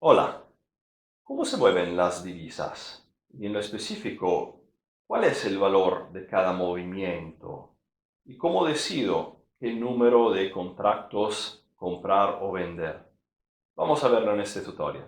Hola, ¿cómo se mueven las divisas? Y en lo específico, ¿cuál es el valor de cada movimiento? ¿Y cómo decido qué número de contratos comprar o vender? Vamos a verlo en este tutorial.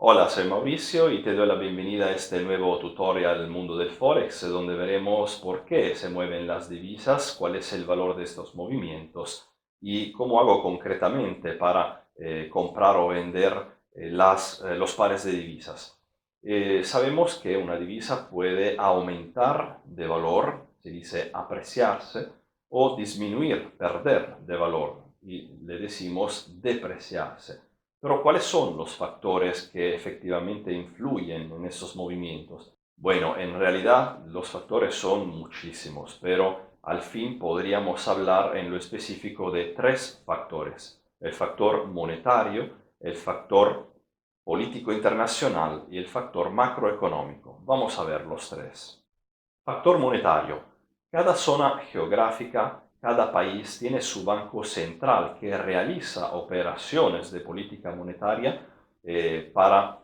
Hola, soy Mauricio y te doy la bienvenida a este nuevo tutorial del mundo del Forex, donde veremos por qué se mueven las divisas, cuál es el valor de estos movimientos y cómo hago concretamente para comprar o vender los pares de divisas. Sabemos que una divisa puede aumentar de valor, se dice apreciarse, o disminuir, perder de valor, y le decimos depreciarse. Pero ¿cuáles son los factores que efectivamente influyen en esos movimientos? Bueno, en realidad los factores son muchísimos, pero al fin podríamos hablar en lo específico de tres factores: el factor monetario, el factor político internacional y el factor macroeconómico. Vamos a ver los tres. Factor monetario. Cada zona geográfica, cada país tiene su banco central que realiza operaciones de política monetaria para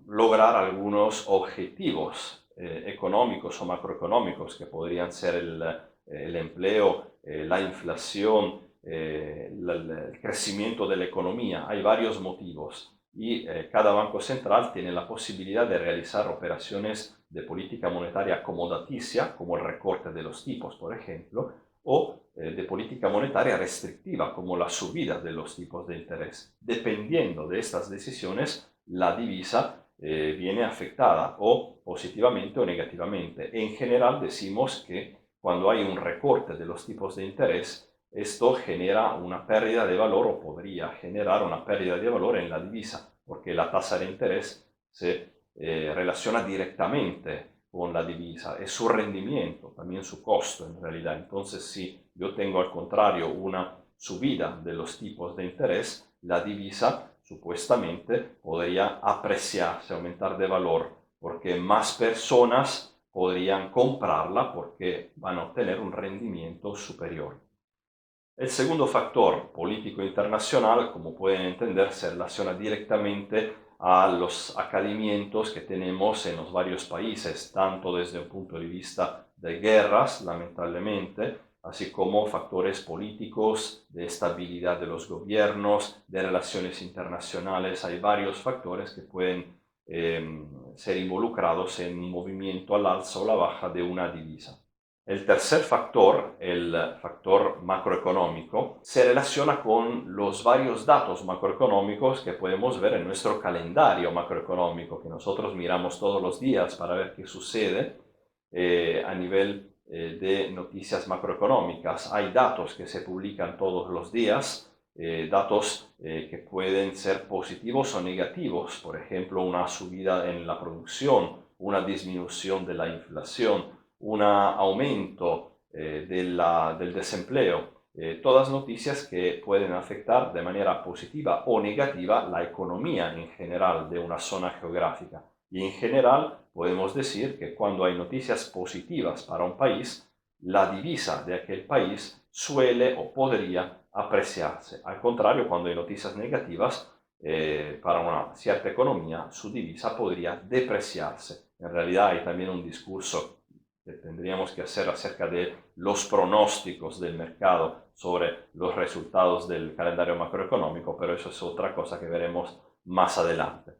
lograr algunos objetivos económicos o macroeconómicos que podrían ser el empleo, la inflación, el crecimiento de la economía. Hay varios motivos y cada banco central tiene la posibilidad de realizar operaciones de política monetaria acomodaticia, como el recorte de los tipos, por ejemplo, o de política monetaria restrictiva, como la subida de los tipos de interés. Dependiendo de estas decisiones, la divisa viene afectada o positivamente o negativamente. En general decimos que cuando hay un recorte de los tipos de interés, esto genera una pérdida de valor o podría generar una pérdida de valor en la divisa, porque la tasa de interés se relaciona directamente con la divisa, es su rendimiento, también su costo en realidad. Entonces, si yo tengo al contrario una subida de los tipos de interés, la divisa supuestamente podría apreciarse, aumentar de valor, porque más personas podrían comprarla porque van a obtener un rendimiento superior. El segundo factor político internacional, como pueden entender, se relaciona directamente a los acalimientos que tenemos en los varios países, tanto desde un punto de vista de guerras, lamentablemente, así como factores políticos, de estabilidad de los gobiernos, de relaciones internacionales. Hay varios factores que pueden ser involucrados en un movimiento al alza o la baja de una divisa. El tercer factor, el factor macroeconómico, se relaciona con los varios datos macroeconómicos que podemos ver en nuestro calendario macroeconómico, que nosotros miramos todos los días para ver qué sucede a nivel de noticias macroeconómicas. Hay datos que se publican todos los días, datos que pueden ser positivos o negativos, por ejemplo, una subida en la producción, una disminución de la inflación, un aumento del desempleo, todas noticias que pueden afectar de manera positiva o negativa la economía en general de una zona geográfica. Y en general podemos decir que cuando hay noticias positivas para un país, la divisa de aquel país suele o podría apreciarse. Al contrario, cuando hay noticias negativas para una cierta economía, su divisa podría depreciarse. En realidad hay también un discurso que tendríamos que hacer acerca de los pronósticos del mercado sobre los resultados del calendario macroeconómico, pero eso es otra cosa que veremos más adelante.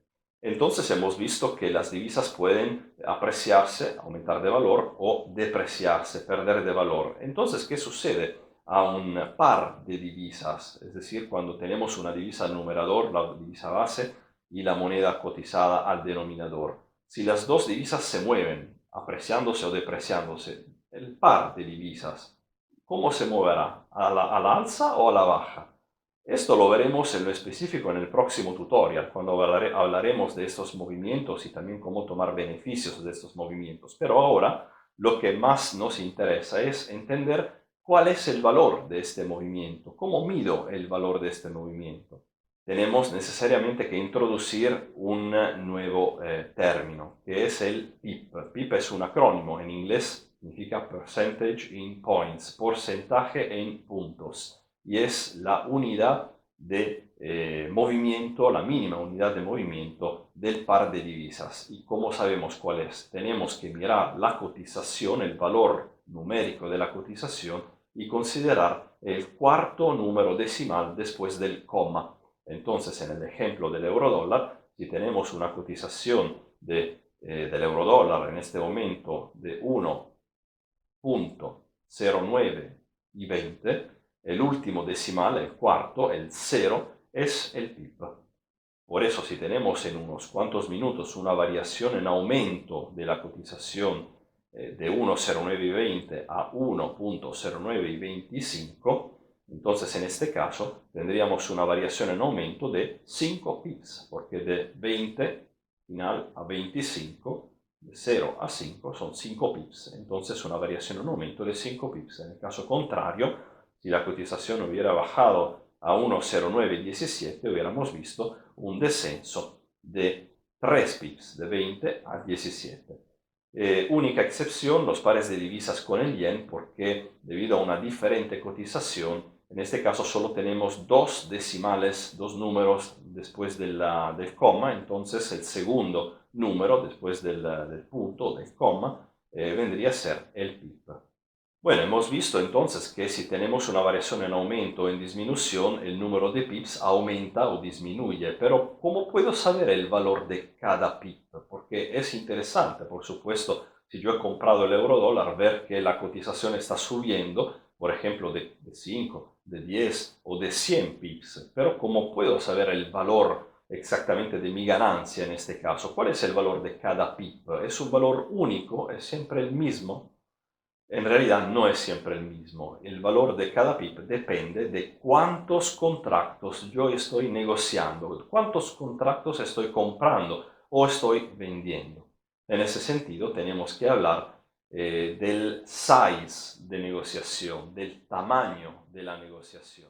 Entonces hemos visto que las divisas pueden apreciarse, aumentar de valor o depreciarse, perder de valor. Entonces, ¿qué sucede a un par de divisas? Es decir, cuando tenemos una divisa al numerador, la divisa base, y la moneda cotizada al denominador. Si las dos divisas se mueven, apreciándose o depreciándose, el par de divisas, ¿cómo se moverá? ¿A la alza o a la baja? Esto lo veremos en lo específico en el próximo tutorial, cuando hablaremos de estos movimientos y también cómo tomar beneficios de estos movimientos. Pero ahora lo que más nos interesa es entender ¿Cuál es el valor de este movimiento? ¿Cómo mido el valor de este movimiento? Tenemos necesariamente que introducir un nuevo término, que es el PIP. PIP es un acrónimo, en inglés significa Percentage in Points, porcentaje en puntos, y es la unidad de movimiento, la mínima unidad de movimiento del par de divisas. ¿Y cómo sabemos cuál es? Tenemos que mirar la cotización, el valor numérico de la cotización, y considerar el cuarto número decimal después del coma. Entonces, en el ejemplo del eurodólar, si tenemos una cotización del eurodólar en este momento de 1.09 y 20, el último decimal, el cuarto, el 0, es el PIB. Por eso, si tenemos en unos cuantos minutos una variación en aumento de la cotización de 1.0920 a 1.0925, entonces en este caso tendríamos una variación en aumento de 5 pips, porque de 20 final a 25, de 0 a 5 son 5 pips, entonces una variación en aumento de 5 pips. En el caso contrario, si la cotización hubiera bajado a 1.0917, hubiéramos visto un descenso de 3 pips, de 20 a 17. Única excepción, los pares de divisas con el yen, porque debido a una diferente cotización, en este caso solo tenemos dos decimales, dos números después del coma, entonces el segundo número después del punto, del coma, vendría a ser el PIB. Bueno, hemos visto entonces que si tenemos una variación en aumento o en disminución, el número de pips aumenta o disminuye. Pero, ¿cómo puedo saber el valor de cada pip? Porque es interesante, por supuesto, si yo he comprado el eurodólar, ver que la cotización está subiendo, por ejemplo, de 5, de 10 o de 100 pips. Pero, ¿cómo puedo saber el valor exactamente de mi ganancia en este caso? ¿Cuál es el valor de cada pip? ¿Es un valor único? ¿Es siempre el mismo? En realidad no es siempre el mismo. El valor de cada PIB depende de cuántos contratos yo estoy negociando, cuántos contratos estoy comprando o estoy vendiendo. En ese sentido, tenemos que hablar del size de negociación, del tamaño de la negociación.